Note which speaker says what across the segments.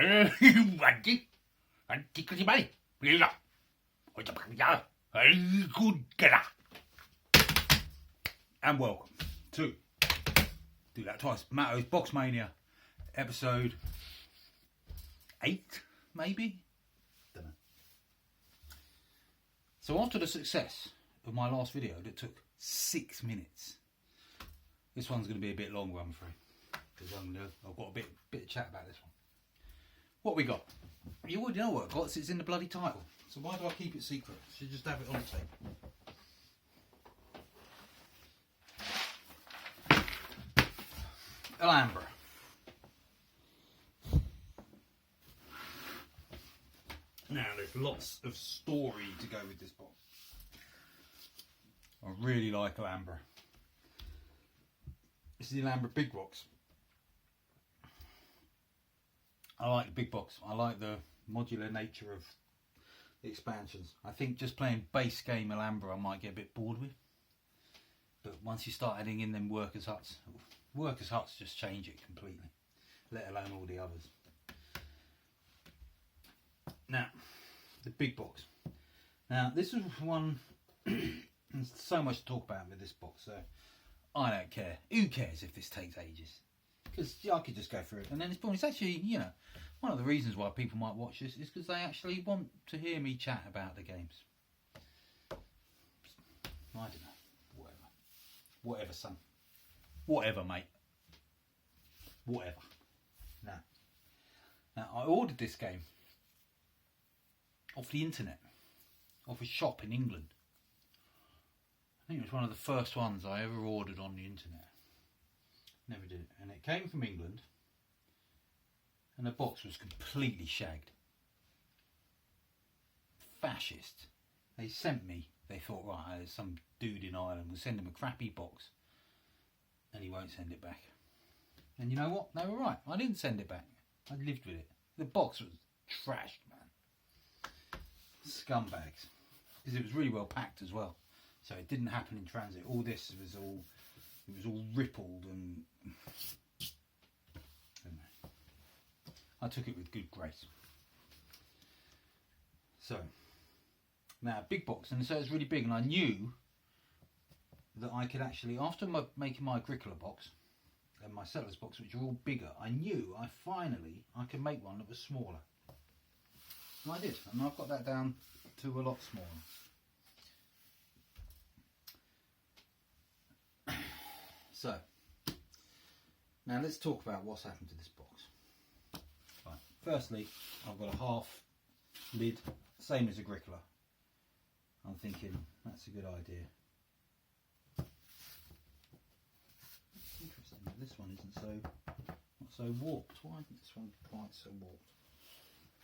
Speaker 1: And welcome to do that twice. MATTO'S Box Mania, episode 8, maybe. Don't know. So after the success of my last video that took 6 minutes, this one's going to be a bit longer, I'm afraid, because I've got a bit of chat about this one. What we got? You already know what I've got. It's in the bloody title. So why do I keep it secret? I should just have it on tape. Alhambra. Now there's lots of story to go with this box. I really like Alhambra. This is the Alhambra big box. I like the big box. I like the modular nature of the expansions. I think just playing base game Alhambra I might get a bit bored with. But once you start adding in them workers' huts just change it completely, let alone all the others. Now, the big box. Now, this is one, there's so much to talk about with this box, so I don't care. Who cares if this takes ages? Because I could just go through it. And then it's actually, you know, one of the reasons why people might watch this is because they actually want to hear me chat about the games. I don't know. Whatever, son. Whatever, mate. Whatever. Now, I ordered this game off the internet, off a shop in England. I think it was one of the first ones I ever ordered on the internet. Never did it. And it came from England, and the box was completely shagged. Fascist. They sent me, they thought, right, there's some dude in Ireland, we'll send him a crappy box, and he won't send it back. And you know what? They were right. I didn't send it back. I lived with it. The box was trashed, man. Scumbags. Because it was really well packed as well. So it didn't happen in transit. All this was all, it was all rippled and anyway, I took it with good grace. So now big box, and so it's really big, and I knew that I could actually, after making my Agricola box and my Settlers box, which are all bigger, I knew I could make one that was smaller. And I did, and I've got that down to a lot smaller. So, now let's talk about what's happened to this box. Right. Firstly, I've got a half lid, same as Agricola. I'm thinking that's a good idea. Interesting that this one isn't not so warped. Why isn't this one quite so warped?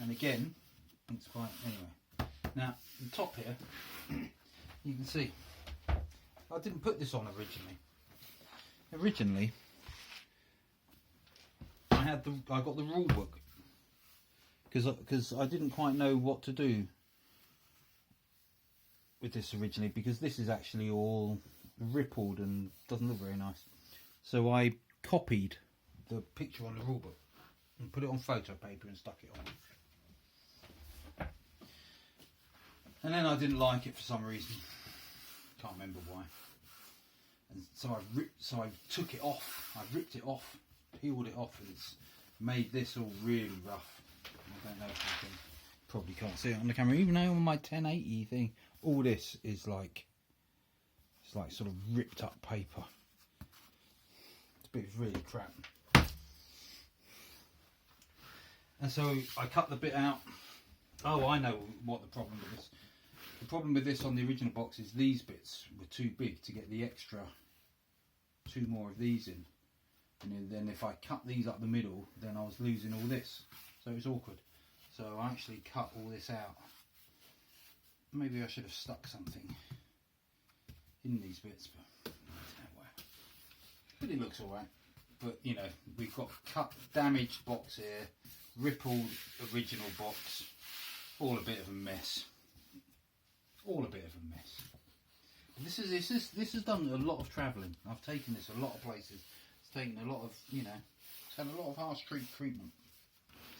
Speaker 1: And again, it's quite, anyway. Now, the top here, you can see, I didn't put this on originally. Originally, I got the rule book because I didn't quite know what to do with this originally, because this is actually all rippled and doesn't look very nice. So I copied the picture on the rule book and put it on photo paper and stuck it on. And then I didn't like it for some reason. Can't remember why. And so I took it off. I ripped it off, peeled it off, and it's made this all really rough. I don't know if you can, probably can't see it on the camera, even though on my 1080 thing, all this is like, it's like sort of ripped up paper. It's really crap. And so I cut the bit out. Oh, I know what the problem with this. The problem with this on the original box is these bits were too big to get the extra 2 more of these in, and then if I cut these up the middle, then I was losing all this, so it was awkward. So I actually cut all this out. Maybe I should have stuck something in these bits, but I don't know where. But it looks alright. But you know, we've got cut, damaged box here, rippled original box, all a bit of a mess. All a bit of a mess. This has done a lot of travelling. I've taken this a lot of places. It's taken a lot of, you know, it's had a lot of harsh treatment.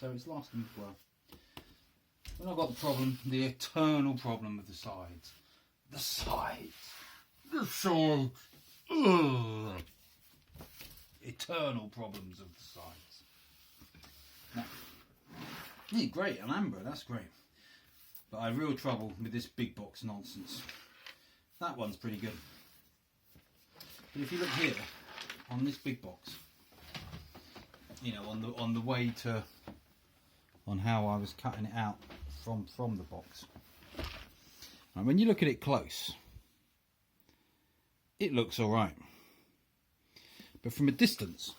Speaker 1: so it's lasting well. Then I've got the problem, the eternal problem of the sides. The sides. The sides. Ugh. Eternal problems of the sides. Now, yeah, great, Alhambra, that's great. But I have real trouble with this big box nonsense. That one's pretty good. But if you look here, on this big box, you know, on the way to, on how I was cutting it out from the box. And when you look at it close, it looks all right. But from a distance,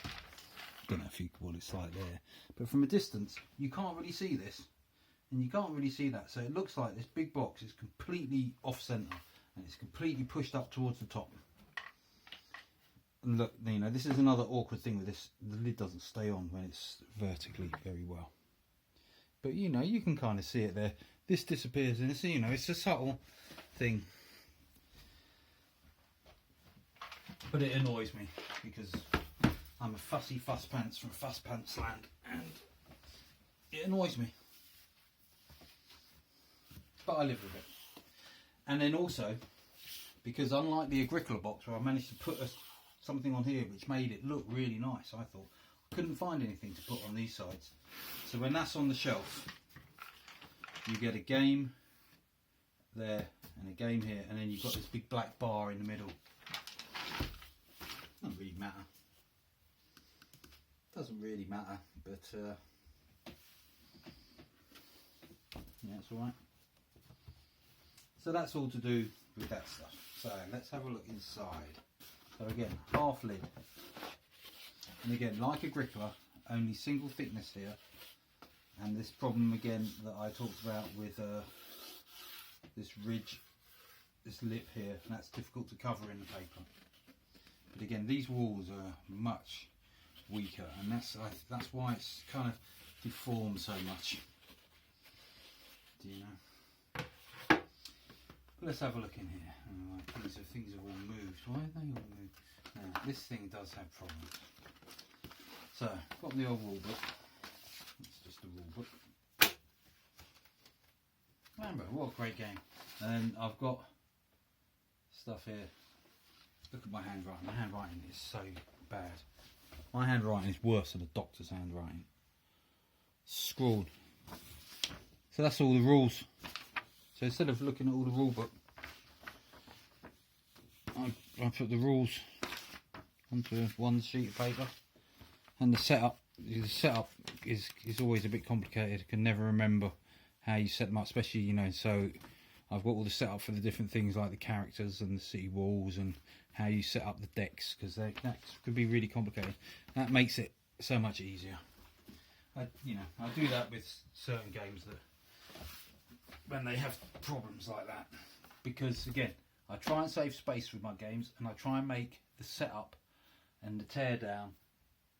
Speaker 1: I don't know if you what it's like there, but from a distance, you can't really see this, and you can't really see that. So it looks like this big box is completely off centre, and it's completely pushed up towards the top. And look, you know, this is another awkward thing with this. The lid doesn't stay on when it's vertically very well. But you know, you can kind of see it there. This disappears, and it's, you know, it's a subtle thing. But it annoys me because I'm a fussy fuss pants from fuss pants land, and it annoys me. But I live with it. And then also, because unlike the Agricola box where I managed to put something on here which made it look really nice, I thought, I couldn't find anything to put on these sides. So when that's on the shelf, you get a game there and a game here, and then you've got this big black bar in the middle. Doesn't really matter. Doesn't really matter, but yeah, it's alright. So that's all to do with that stuff. So let's have a look inside. So again, half lid. And again, like Agricola, only single thickness here. And this problem again that I talked about with this ridge, this lip here, and that's difficult to cover in the paper. But again, these walls are much weaker, and that's why it's kind of deformed so much. Do you know? But let's have a look in here. Right, things have all moved. Why have they all moved? Now, this thing does have problems. So, got the old rule book. It's just a rule book. Remember, what a great game. And I've got stuff here. Look at my handwriting. My handwriting is so bad. My handwriting is worse than a doctor's handwriting. Scrawled. So that's all the rules. So instead of looking at all the rule book, I put the rules onto one sheet of paper. And the setup is always a bit complicated. I can never remember how you set them up, especially, you know, so I've got all the setup for the different things like the characters and the city walls and how you set up the decks, because that could be really complicated. That makes it so much easier. I do that with certain games that when they have problems like that, because again, I try and save space with my games, and I try and make the setup and the teardown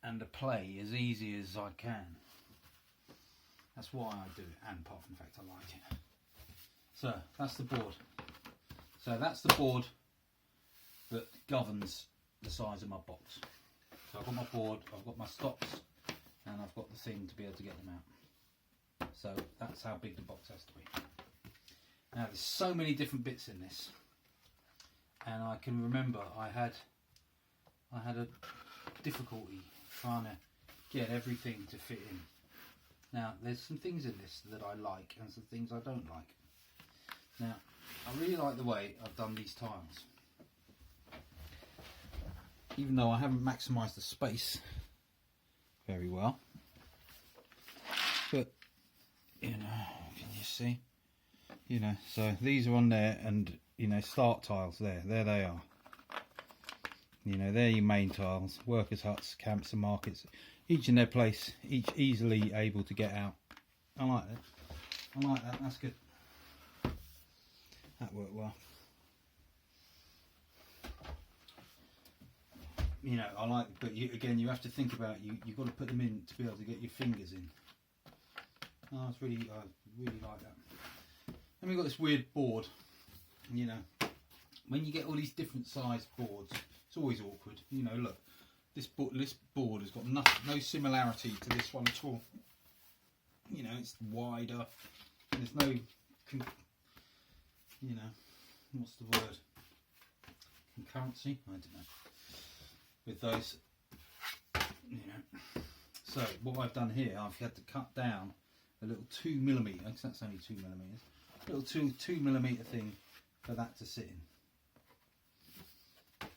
Speaker 1: and the play as easy as I can. That's why I do it, and apart from the fact I like it. So that's the board. So that's the board that governs the size of my box. So I've got my board, I've got my stops, and I've got the thing to be able to get them out. So that's how big the box has to be. Now there's so many different bits in this, and I can remember I had a difficulty trying to get everything to fit in. Now there's some things in this that I like and some things I don't like. Now I really like the way I've done these tiles, even though I haven't maximised the space very well. But you know, can you see? You know, so these are on there, and you know, start tiles there they are. You know, they're your main tiles, workers' huts, camps and markets, each in their place, each easily able to get out. I like that. I like that, that's good. That worked well. You know, I like, but again, you have to think about, you've got to put them in to be able to get your fingers in. Oh, it's really, I really like that. Then we've got this weird board. You know, when you get all these different sized boards, it's always awkward. You know, look, this board has got no similarity to this one at all. You know, it's wider. There's no, you know, what's the word? Concurrency? I don't know. With those, you know. So what I've done here, I've had to cut down a little 2mm, because that's only 2mm, a little 2mm thing for that to sit in.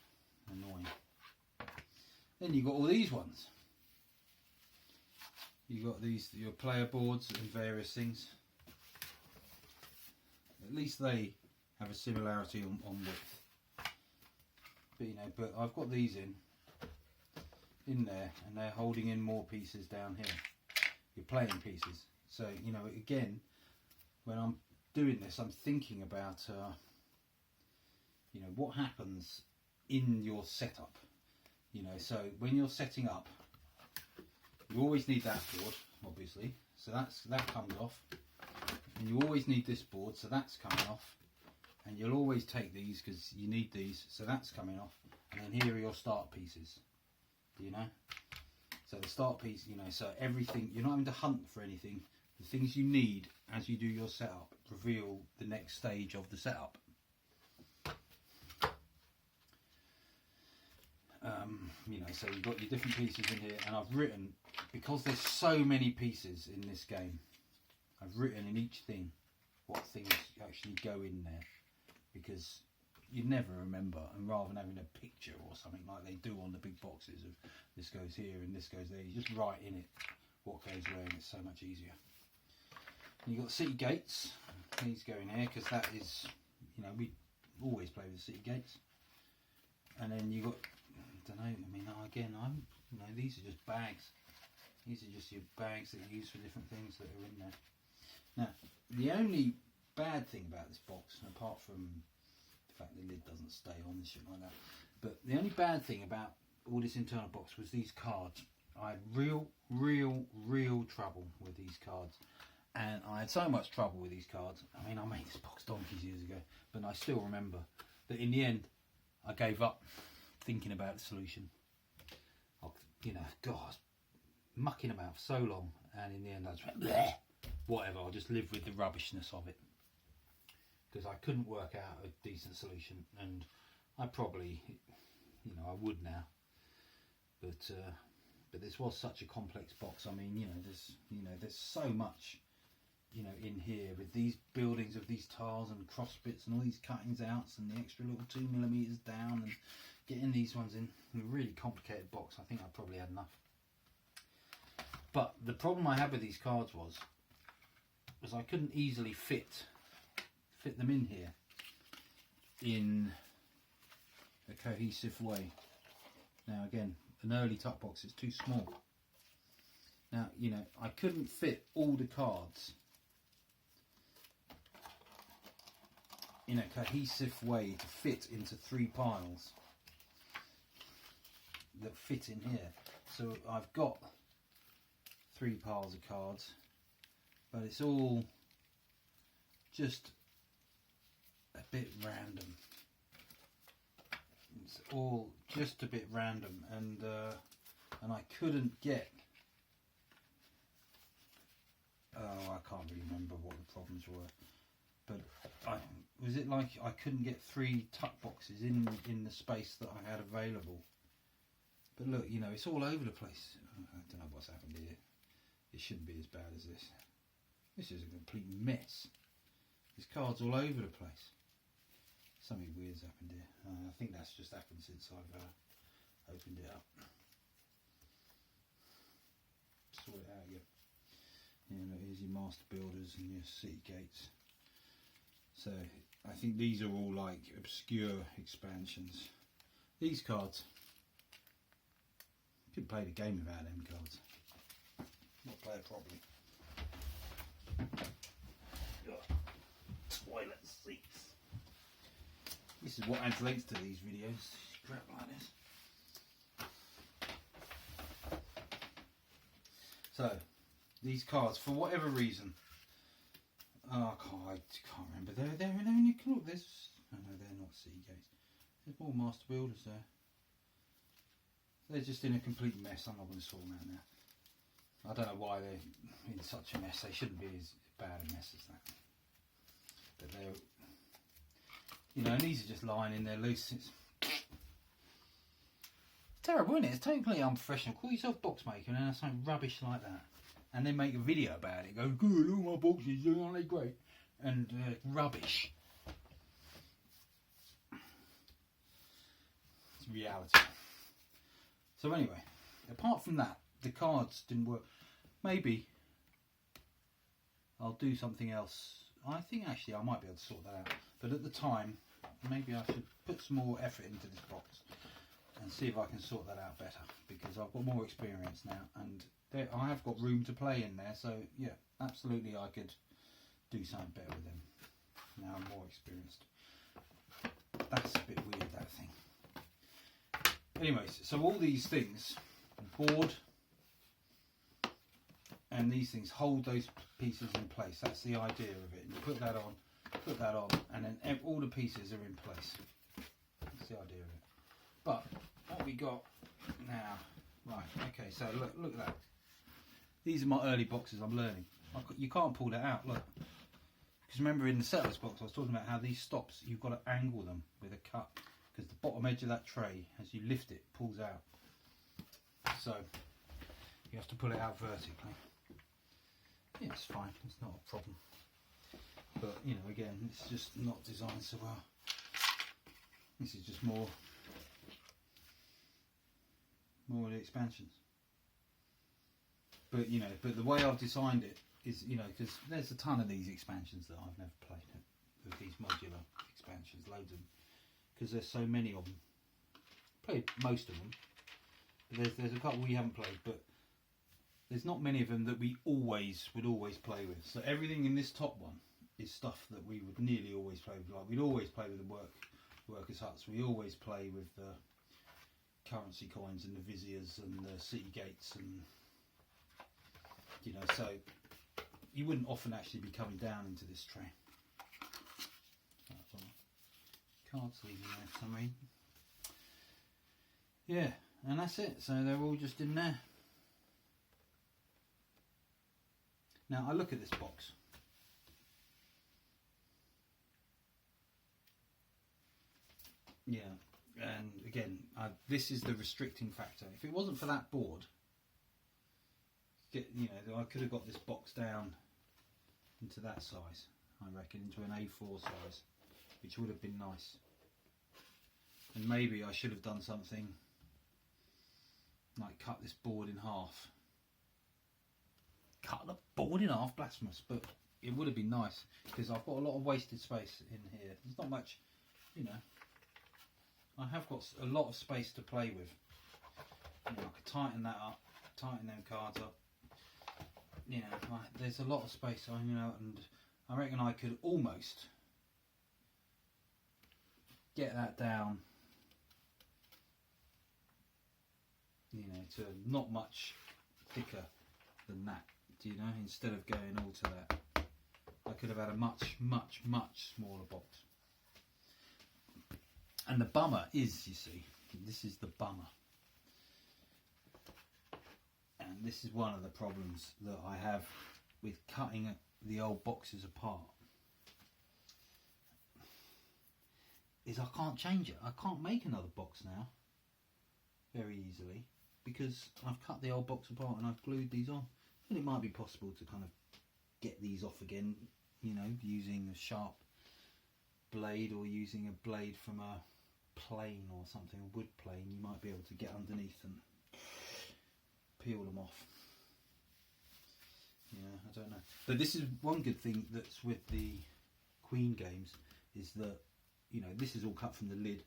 Speaker 1: Annoying. Then you've got all these ones. You've got these, your player boards and various things. At least they have a similarity on width. But you know, but I've got these in there, and they're holding in more pieces down here. Your playing pieces. So you know, again, when I'm doing this, I'm thinking about you know, what happens in your setup. You know, so when you're setting up, you always need that board, obviously. So that comes off, and you always need this board, so that's coming off. And you'll always take these because you need these, so that's coming off. And then here are your start pieces. You know, so the start piece, you know, so everything, you're not having to hunt for anything. The things you need as you do your setup reveal the next stage of the setup. You know, so you've got your different pieces in here, and I've written, because there's so many pieces in this game, I've written in each thing what things actually go in there, because you never remember, and rather than having a picture or something like they do on the big boxes of this goes here and this goes there, you just write in it what goes where, and it's so much easier. And you've got city gates. These go in here because that is, you know, we always play with city gates. And then you got, I don't know, I mean, again, you know, these are just bags. These are just your bags that you use for different things that are in there. Now, the only bad thing about this box, apart from the fact the lid doesn't stay on and shit like that, but the only bad thing about all this internal box was these cards. I had real trouble with these cards, and I had so much trouble with these cards. I mean, I made this box donkeys years ago, but I still remember that in the end I gave up thinking about the solution. You know, God, I was mucking about for so long, and in the end I just went, bleh, whatever, I'll just live with the rubbishness of it, because I couldn't work out a decent solution, and I probably, you know, I would now, but this was such a complex box. I mean, you know, there's so much, you know, in here with these buildings of these tiles and cross bits and all these cuttings outs and the extra little 2mm down and getting these ones in. A really complicated box. I think I probably had enough. But the problem I had with these cards was I couldn't easily fit them in here in a cohesive way. Now again, an early tuck box is too small. Now, you know, I couldn't fit all the cards in a cohesive way to fit into 3 piles that fit in here. So I've got 3 piles of cards, but it's all just a bit random. It's all just a bit random, and I couldn't get. Oh, I can't really remember what the problems were, but was it like I couldn't get 3 tuck boxes in the space that I had available. But look, you know, it's all over the place. I don't know what's happened here. It shouldn't be as bad as this. This is a complete mess. There's cards all over the place. Something weird's happened here. I think that's just happened since I've opened it up. Sort it out again. Yeah, look, here's your master builders and your city gates. So I think these are all like obscure expansions. These cards, you could play the game without them cards. Not play it properly. Toilet seats. This is what adds links to these videos. Crap like this. So these cards, for whatever reason, I can't remember. They're in only, look, there's, oh no, they're not city gates. There's more master builders there. They're just in a complete mess. I'm not going to sort them out now. I don't know why they're in such a mess. They shouldn't be as bad a mess as that. But they're, you know, and these are just lying in there loose. It's terrible, isn't it? It's totally unprofessional. Call yourself box maker and have something rubbish like that. And then make a video about it. Go, good, all my boxes, aren't they great? And rubbish. It's reality. So anyway, apart from that, the cards didn't work. Maybe I'll do something else. I think actually I might be able to sort that out. But at the time, maybe I should put some more effort into this box and see if I can sort that out better, because I've got more experience now and I have got room to play in there. So yeah, absolutely I could do something better with them. Now I'm more experienced. That's a bit weird, that thing. Anyways, so all these things, board and these things, hold those pieces in place. That's the idea of it. And you put that on, and then all the pieces are in place. That's the idea of it. But what we got now, right? Okay, so look at that. These are my early boxes. I'm learning. You can't pull that out. Look, because remember in the settlers box, I was talking about how these stops, you've got to angle them with a cut, because the bottom edge of that tray, as you lift it, pulls out. So you have to pull it out vertically. Yeah, it's fine. It's not a problem. But you know, again, it's just not designed so well. This is just more of the expansions. But you know, the way I've designed it is, you know, because there's a ton of these expansions that I've never played with, these modular expansions, loads of them, because there's so many of them. Played most of them, but there's a couple we haven't played, but there's not many of them that we would always play with. So everything in this top one is stuff that we would nearly always play with. Like we'd always play with the workers' huts. We always play with the currency coins and the viziers and the city gates, and you know, so you wouldn't often actually be coming down into this tray. Cards leaving there for some reason. Yeah, and that's it. So they're all just in there. Now I look at this box. Yeah, and again, this is the restricting factor. If it wasn't for that board, you know, I could have got this box down into that size. I reckon into an A4 size, which would have been nice. And maybe I should have done something like cut this board in half. Cut the board in half, blasphemous, but it would have been nice, because I've got a lot of wasted space in here. There's not much, you know. I have got a lot of space to play with. You know, I could tighten that up, tighten them cards up. You know, there's a lot of space, you know, and I reckon I could almost get that down, you know, to not much thicker than that. Do you know? Instead of going all to that, I could have had a much, much, much smaller box. And the bummer is, you see, this is the bummer. And this is one of the problems that I have with cutting the old boxes apart. Is I can't change it. I can't make another box now very easily, because I've cut the old box apart and I've glued these on. And it might be possible to kind of get these off again, you know, using a sharp blade, or using a blade from a plane or something, a wood plane. You might be able to get underneath and peel them off. Yeah, I don't know. But this is one good thing that's with the Queen games, is that, you know, this is all cut from the lid,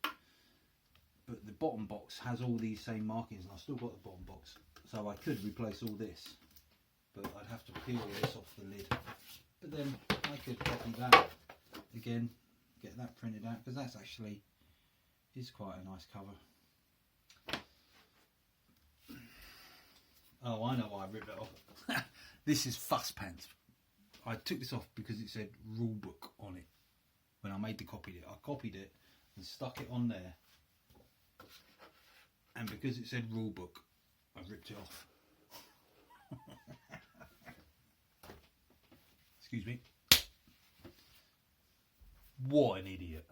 Speaker 1: but the bottom box has all these same markings, and I've still got the bottom box, so I could replace all this, but I'd have to peel this off the lid. But then I could copy that again, get that printed out, because that's actually is quite a nice cover. Oh, I know why I ripped it off. This is Fuss Pants. I took this off because it said rulebook on it when I copied it. I copied it and stuck it on there, and because it said rule book, I've ripped it off. Excuse me. What an idiot.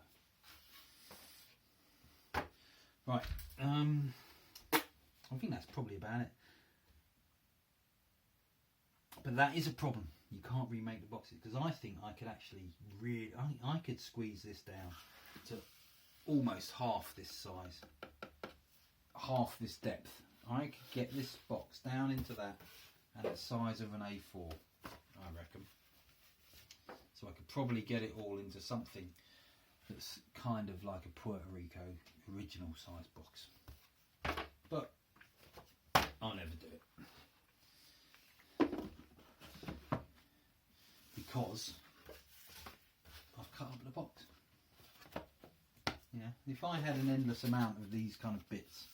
Speaker 1: Right, I think that's probably about it. But that is a problem. You can't remake the boxes, because I think I could actually I could squeeze this down to almost half this size, half this depth. I could get this box down into that and the size of an A4, I reckon. So I could probably get it all into something that's kind of like a Puerto Rico original size box. But I'll never do it. Because I've cut up the box. You know, if I had an endless amount of these kind of bits,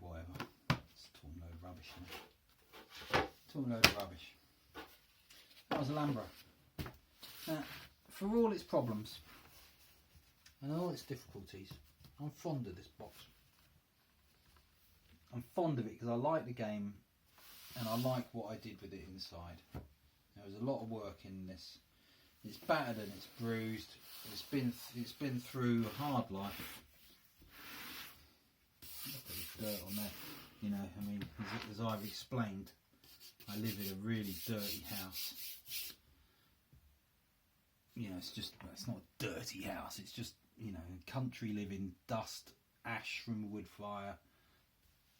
Speaker 1: whatever, it's talking a load of rubbish. Talking a load of rubbish. That was Alhambra. Now, for all its problems and all its difficulties, I'm fond of this box. I'm fond of it because I like the game and I like what I did with it inside. There was a lot of work in this. It's battered and it's bruised. It's been through a hard life. Look at the dirt on there. You know, I mean, as I've explained, I live in a really dirty house. You know, it's not a dirty house. It's just, you know, country living, dust, ash from a wood fire,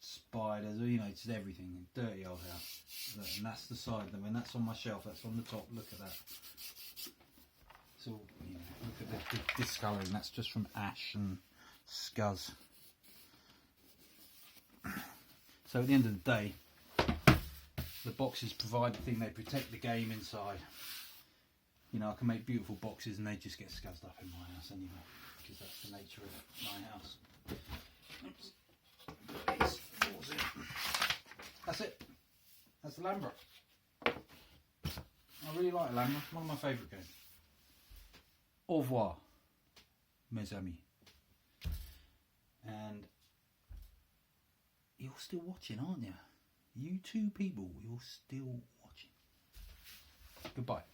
Speaker 1: spiders, you know, it's everything. Dirty old house. And that's the side. When that's on my shelf, that's on the top. Look at that. So, you know, look at the discolouring. That's just from ash and scuzz. So at the end of the day, the boxes provide the thing. They protect the game inside. You know, I can make beautiful boxes and they just get scuzzed up in my house anyway, because that's the nature of my house. Oops. That's it. That's Alhambra. I really like Alhambra. One of my favourite games. Au revoir, mes amis. And you're still watching, aren't you? You two people, you're still watching. Goodbye.